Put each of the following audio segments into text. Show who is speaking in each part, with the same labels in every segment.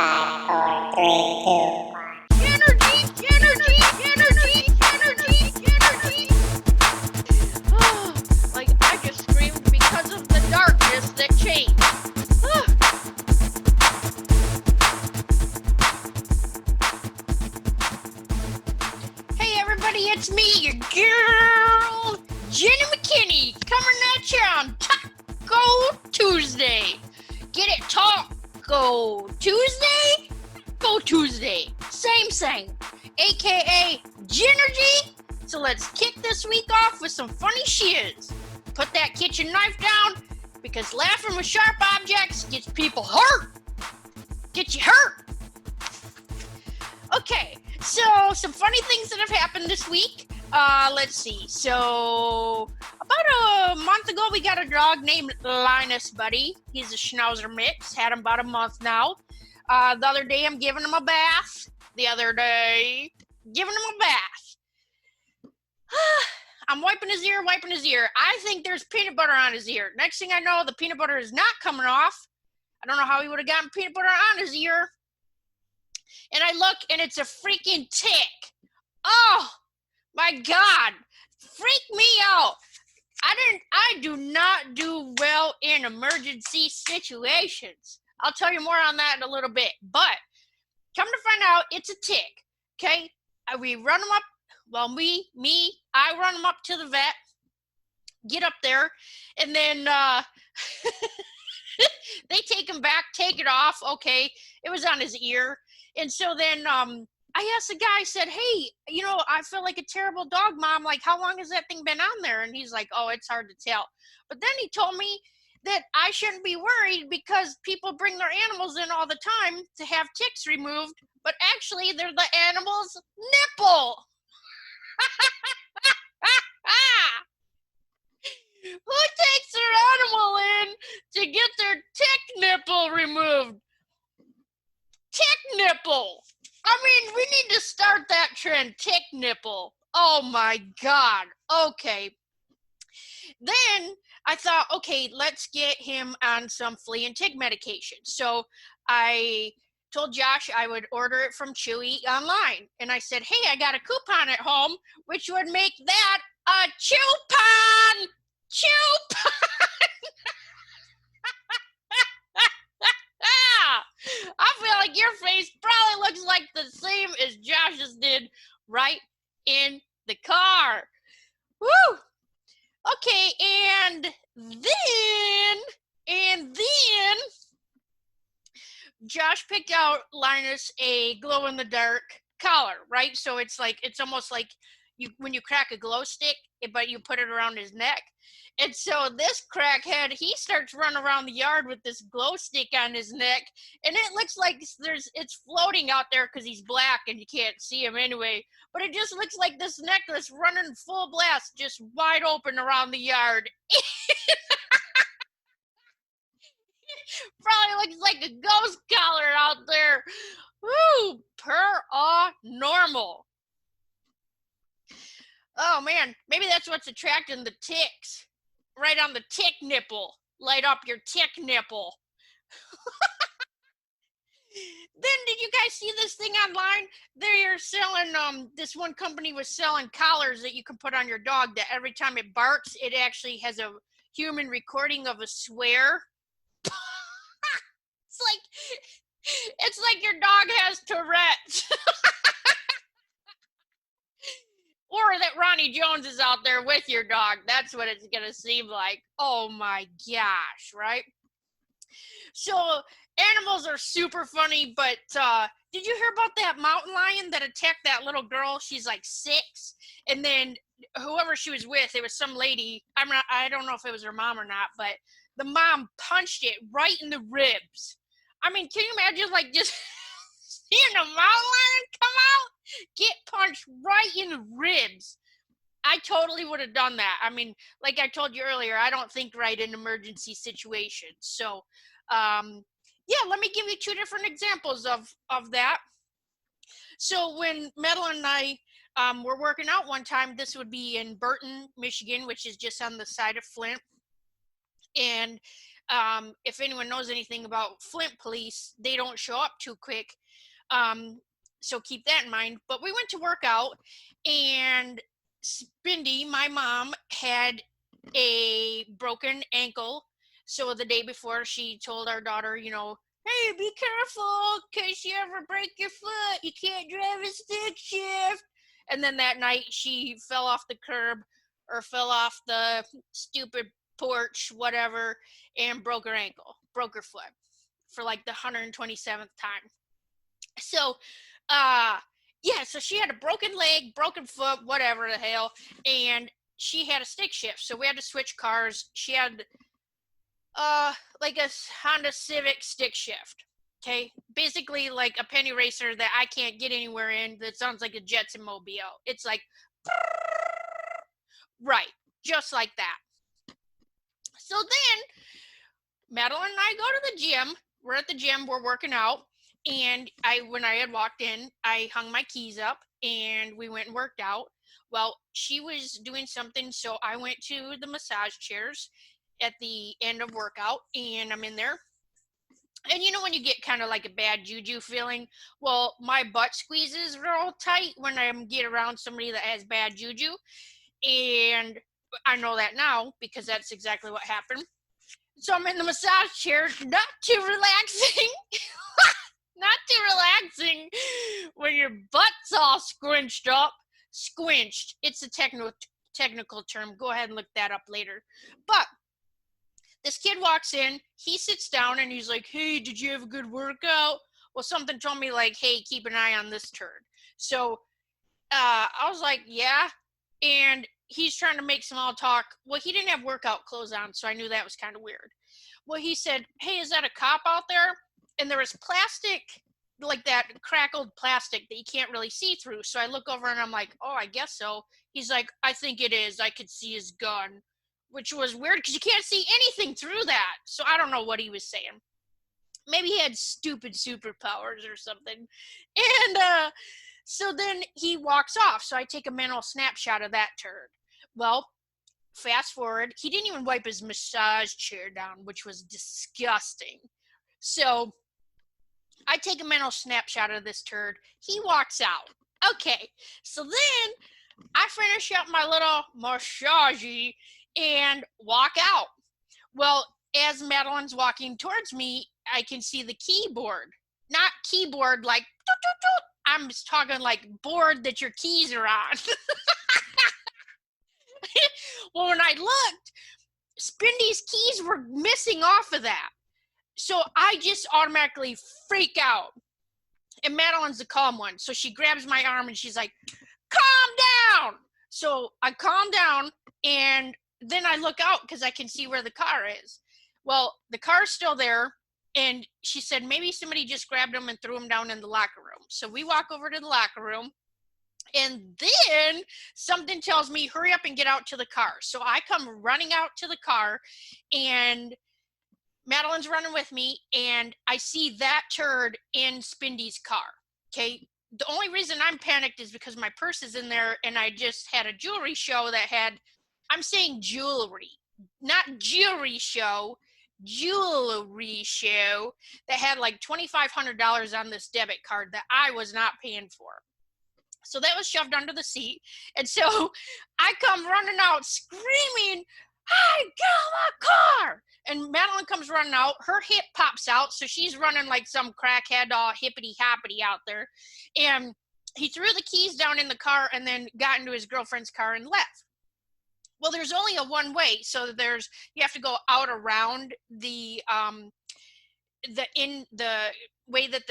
Speaker 1: 5, 4, 3, 2, 1.
Speaker 2: JENergy! Like I just screamed because of the darkness that changed. Hey everybody, it's me, your girl, Jenny McKinney, coming at you on Taco Tuesday. Get it, Taco Tuesday? Go Tuesday. Same. AKA JENergy. So let's kick this week off with some funny shiz. Put that kitchen knife down because laughing with sharp objects gets people hurt. Get you hurt. Okay, so some funny things that have happened this week. Let's see. So about a month ago, we got a dog named Linus Buddy. He's a Schnauzer mix. Had him about a month now. The other day, I'm giving him a bath. I'm wiping his ear. I think there's peanut butter on his ear. Next thing I know, the peanut butter is not coming off. I don't know how he would have gotten peanut butter on his ear. And I look, and it's a freaking tick. Oh, my God. Freak me out. I do not do well in emergency situations. I'll tell you more on that in a little bit. But come to find out, it's a tick. Okay? We run them up. Well, I run them up to the vet. Get up there. And then they take him back, take it off. Okay. It was on his ear. And so then I asked the guy, I said, hey, I feel like a terrible dog, Mom. Like, how long has that thing been on there? And he's like, oh, it's hard to tell. But then he told me that I shouldn't be worried because people bring their animals in all the time to have ticks removed, but actually they're the animal's nipple. Who takes their animal in to get their tick nipple removed? Tick nipple. I mean, we need to start that trend, tick nipple. Oh my God. Okay. Then I thought, okay, let's get him on some flea and tick medication. So I told Josh I would order it from Chewy online. And I said, hey, I got a coupon at home, which would make that a chew-pon. I feel like your face probably looks like the same as Josh's did right in the car. Woo! Okay, and then Josh picked out Linus a glow-in-the-dark collar, right? So it's almost like when you crack a glow stick, but you put it around his neck. And so this crackhead, he starts running around the yard with this glow stick on his neck, and it looks like it's floating out there because he's black and you can't see him anyway. But it just looks like this necklace running full blast, just wide open around the yard. Probably looks like a ghost collar out there. Woo, normal. Oh man, maybe that's what's attracting the ticks. Right on the tick nipple. Light up your tick nipple. Then did you guys see this thing online? They're selling, this one company was selling collars that you can put on your dog that every time it barks, it actually has a human recording of a swear. It's like your dog has Tourette's. Or that Ronnie Jones is out there with your dog. That's what it's going to seem like. Oh my gosh, right? So animals are super funny, but did you hear about that mountain lion that attacked that little girl? She's like 6. And then whoever she was with, it was some lady. I don't know if it was her mom or not, but the mom punched it right in the ribs. I mean, can you imagine like just seeing a mountain lion come out? Get punched right in the ribs. I totally would have done that. I mean, like I told you earlier, I don't think right in emergency situations. So, yeah, let me give you 2 different examples of that. So when Madeline and I were working out one time, this would be in Burton, Michigan, which is just on the side of Flint. And If anyone knows anything about Flint police, they don't show up too quick. Um, so keep that in mind. But we went to work out, and Spindy, my mom, had a broken ankle. So the day before, she told our daughter, hey, be careful, case you ever break your foot, you can't drive a stick shift. And then that night, she fell off the curb or fell off the stupid porch, whatever, and broke her ankle, broke her foot for like the 127th time. So, yeah, so she had a broken leg, broken foot, whatever the hell, and she had a stick shift. So we had to switch cars. She had like a Honda Civic stick shift. Okay, basically like a penny racer that I can't get anywhere in. That sounds like a Jetson mobile. It's like, right, just like that. So then Madeline and I go to the gym. We're at the gym. We're working out. And when I had walked in, I hung my keys up and we went and worked out. Well, she was doing something, so I went to the massage chairs at the end of workout, and I'm in there. And when you get kind of like a bad juju feeling? Well, my butt squeezes real tight when I get around somebody that has bad juju. And I know that now because that's exactly what happened. So I'm in the massage chair, not too relaxing. Not too relaxing when your butt's all squinched up. Squinched. It's a technical term. Go ahead and look that up later. But this kid walks in, he sits down and he's like, hey, did you have a good workout? Well, something told me like, hey, keep an eye on this turd. So I was like, yeah. And he's trying to make small talk. Well, he didn't have workout clothes on, so I knew that was kind of weird. Well, he said, hey, is that a cop out there? And there was plastic, like that crackled plastic that you can't really see through. So I look over and I'm like, oh, I guess so. He's like, I think it is. I could see his gun, which was weird because you can't see anything through that. So I don't know what he was saying. Maybe he had stupid superpowers or something. And so then he walks off. So I take a mental snapshot of that turd. Well, fast forward, he didn't even wipe his massage chair down, which was disgusting. So I take a mental snapshot of this turd. He walks out. Okay, so then I finish up my little massage and walk out. Well, as Madeline's walking towards me, I can see the keyboard. Not keyboard like, doot, doot, doot. I'm just talking like board that your keys are on. Well, when I looked, Spindy's keys were missing off of that. So I just automatically freak out. And Madeline's the calm one. So she grabs my arm and she's like, calm down. So I calm down and then I look out because I can see where the car is. Well, the car's still there. And she said, maybe somebody just grabbed him and threw him down in the locker room. So we walk over to the locker room. And then something tells me, hurry up and get out to the car. So I come running out to the car and Madeline's running with me and I see that turd in Spindy's car. Okay. The only reason I'm panicked is because my purse is in there and I just had a jewelry show that had, I'm saying jewelry, not jewelry show, jewelry show that had like $2,500 on this debit card that I was not paying for. So that was shoved under the seat. And so I come running out screaming, hey, get out of my car. And Madeline comes running out. Her hip pops out. So she's running like some crackhead all hippity-hoppity out there. And he threw the keys down in the car and then got into his girlfriend's car and left. Well, there's only a one way. So you have to go out around the way that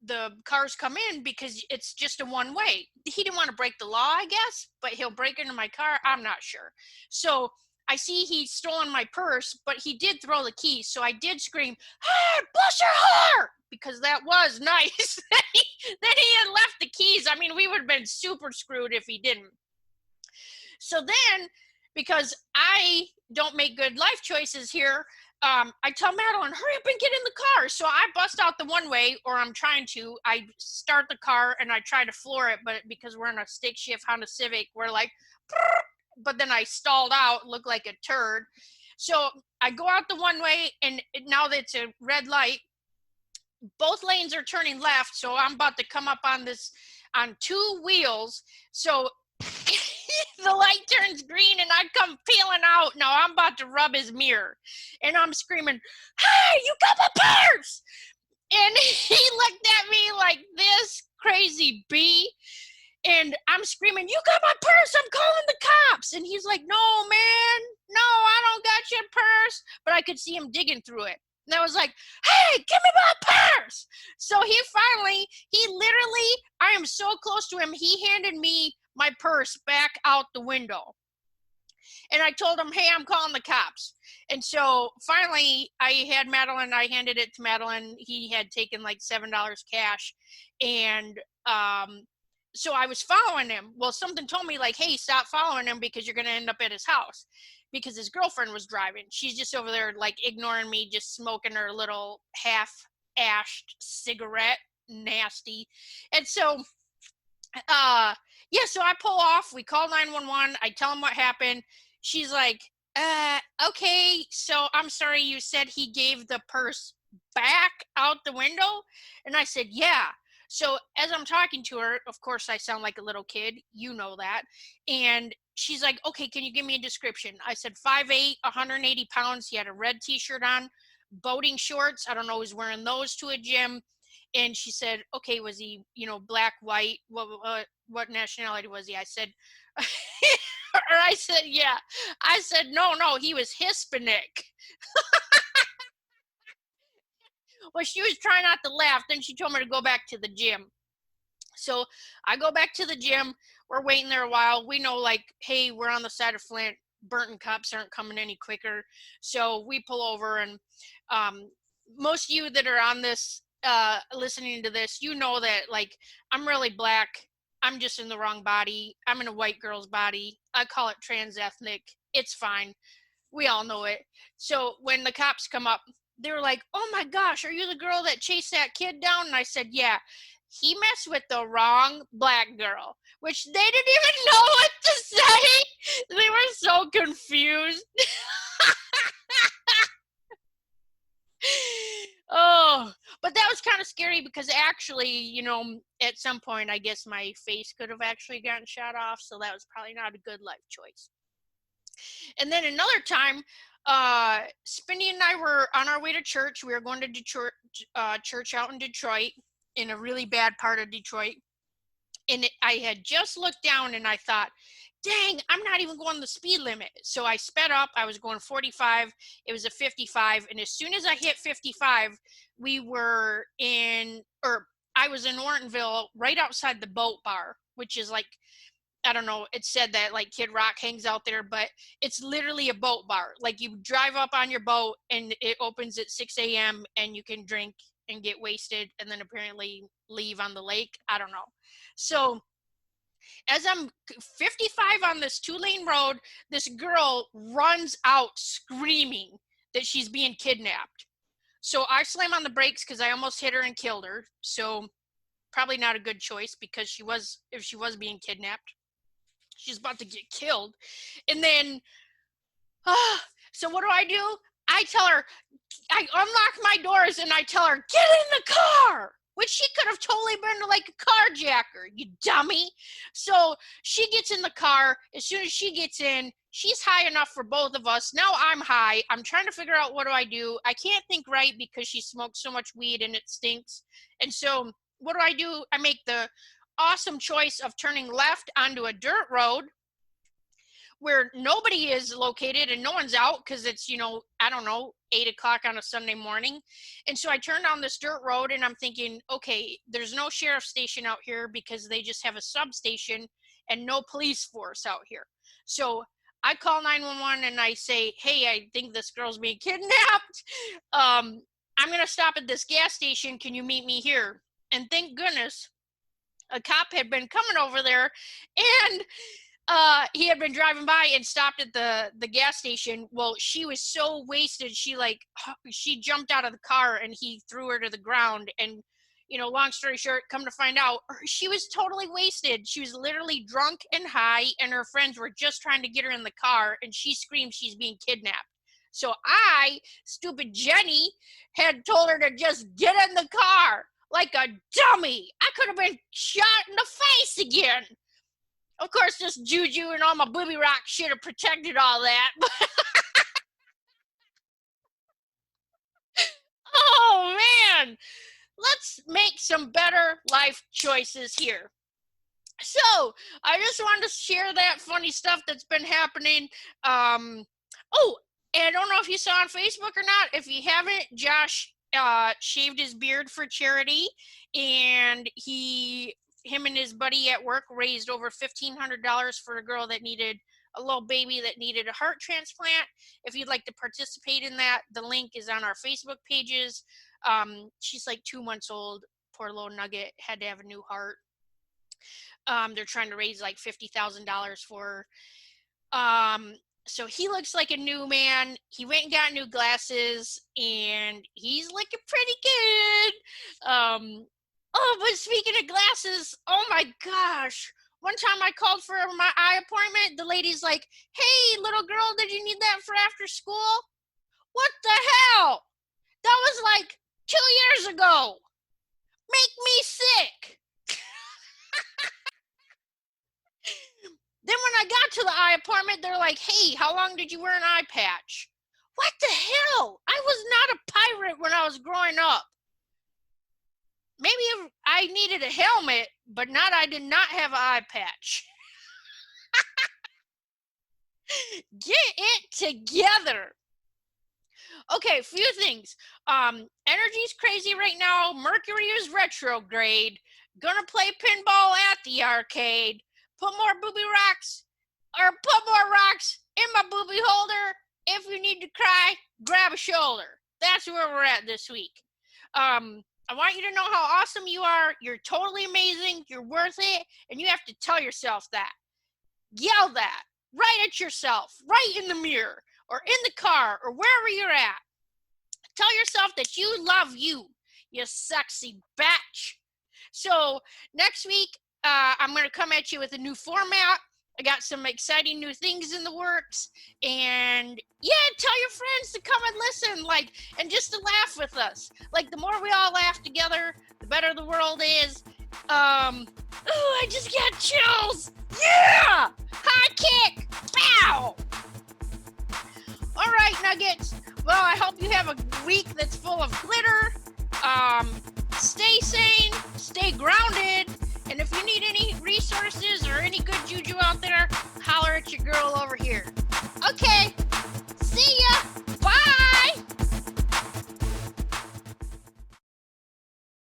Speaker 2: the cars come in because it's just a one way. He didn't want to break the law, I guess, but he'll break into my car. I'm not sure. So I see he's stolen my purse, but he did throw the keys. So I did scream, hey, bless your heart, because that was nice that he had left the keys. I mean, we would have been super screwed if he didn't. So then, because I don't make good life choices here, I tell Madeline, hurry up and get in the car. So I bust out the one way, or I'm trying to. I start the car and I try to floor it, but because we're in a stick shift Honda Civic, we're like, but then I stalled out, looked like a turd. So I go out the one way, and now that it's a red light, both lanes are turning left. So I'm about to come up on this on two wheels. So the light turns green and I come peeling out. Now I'm about to rub his mirror, and I'm screaming, "Hey, you got my purse!" And he looked at me like this crazy bee. And I'm screaming, "You got my purse! I'm calling the cops!" And he's like, "No, man, no, I don't got your purse." But I could see him digging through it. And I was like, "Hey, give me my purse!" So he literally, I am so close to him, he handed me my purse back out the window. And I told him, "Hey, I'm calling the cops." And so finally, I handed it to Madeline. He had taken like $7 cash. And so I was following him. Well, something told me, like, "Hey, stop following him because you're going to end up at his house." Because his girlfriend was driving. She's just over there, like, ignoring me, just smoking her little half-ashed cigarette. Nasty. And so yeah, so I pull off, we call 911, I tell him what happened. She's like, okay, so I'm sorry, you said he gave the purse back out the window?" And I said, "Yeah." So as I'm talking to her, of course I sound like a little kid, you know that. And she's like, "Okay, can you give me a description?" I said 5'8", 180 pounds. He had a red t-shirt on, boating shorts. I don't know, he's wearing those to a gym. And she said, "Okay, was he, black, white? What nationality was he?" I said, or I said, "Yeah." I said, "No, he was Hispanic." Well, she was trying not to laugh. Then she told me to go back to the gym. So I go back to the gym. We're waiting there a while. We know, like, hey, we're on the side of Flint. Burton cops aren't coming any quicker. So we pull over, and most of you that are on this, listening to this, you know that, like, I'm really black. I'm just in the wrong body. I'm in a white girl's body. I call it trans ethnic. It's fine. We all know it. So when the cops come up, they were like, "Oh my gosh, are you the girl that chased that kid down?" And I said, "Yeah." He messed with the wrong black girl, which they didn't even know what to say. They were so confused. Oh, but that was kind of scary because actually, at some point, I guess my face could have actually gotten shot off. So that was probably not a good life choice. And then another time, Spinny and I were on our way to church. We were going to Detroit, church out in Detroit, in a really bad part of Detroit. And I had just looked down and I thought, dang, I'm not even going the speed limit. So I sped up. I was going 45. It was a 55. And as soon as I hit 55, I was in Ortonville, right outside the boat bar, which is like, I don't know, it said that like Kid Rock hangs out there, but it's literally a boat bar. Like, you drive up on your boat and it opens at 6 a.m. and you can drink and get wasted and then apparently leave on the lake. I don't know. So as I'm 55 on this 2-lane road, this girl runs out screaming that she's being kidnapped. So I slam on the brakes because I almost hit her and killed her. So probably not a good choice, because if she was being kidnapped, she's about to get killed. And then, so what do? I tell her, I unlock my doors and I tell her, "Get in the car," which she could have totally been like a carjacker, you dummy. So she gets in the car. As soon as she gets in, she's high enough for both of us. Now I'm high. I'm trying to figure out what do. I can't think right because she smokes so much weed and it stinks. And so what do? I make the awesome choice of turning left onto a dirt road where nobody is located and no one's out because it's, I don't know, 8 o'clock on a Sunday morning. And so I turned down this dirt road and I'm thinking, okay, there's no sheriff's station out here because they just have a substation and no police force out here. So I call 911 and I say, "Hey, I think this girl's being kidnapped. I'm going to stop at this gas station. Can you meet me here?" And thank goodness a cop had been coming over there, and he had been driving by and stopped at the gas station. Well, she was so wasted, she jumped out of the car and he threw her to the ground. And long story short, come to find out, she was totally wasted. She was literally drunk and high, and her friends were just trying to get her in the car, and she screamed she's being kidnapped. So I, stupid Jenny, had told her to just get in the car like a dummy. I could have been shot in the face again. Of course, this juju and all my booby rock should have protected all that. Oh man, let's make some better life choices here. So I just wanted to share that funny stuff that's been happening. Oh, and I don't know if you saw on Facebook or not. If you haven't, Josh shaved his beard for charity, and him and his buddy at work raised over $1,500 for a girl that needed a little baby that needed a heart transplant. If you'd like to participate in that, the link is on our Facebook pages. She's like 2 months old. Poor little nugget, had to have a new heart. They're trying to raise like $50,000 for her. So he looks like a new man. He went and got new glasses, and he's looking pretty good. Oh, but speaking of glasses, oh my gosh. One time I called for my eye appointment. The lady's like, "Hey, little girl, did you need that for after school?" What the hell? That was like 2 years ago. Make me sick. Then when I got to the eye appointment, they're like, "Hey, how long did you wear an eye patch?" What the hell? I was not a pirate when I was growing up. Maybe if I needed a helmet, but I did not have an eye patch. Get it together. Okay, a few things. Energy's crazy right now. Mercury is retrograde. Gonna play pinball at the arcade. Put more booby rocks, or put more rocks in my booby holder. If you need to cry, grab a shoulder. That's where we're at this week. I want you to know how awesome you are. You're totally amazing. You're worth it. And you have to tell yourself that. Yell that right at yourself, right in the mirror, or in the car, or wherever you're at. Tell yourself that you love you sexy bitch. So next week, I'm going to come at you with a new format. I got some exciting new things in the works, and yeah, tell your friends to come and listen, and just to laugh with us. The more we all laugh together, the better the world is. I just got chills. Yeah, high kick, bow. All right, Nuggets. Well, I hope you have a week that's full of glitter. Stay sane, stay grounded, and if you need any resources or any good juju out there, holler at your girl over here.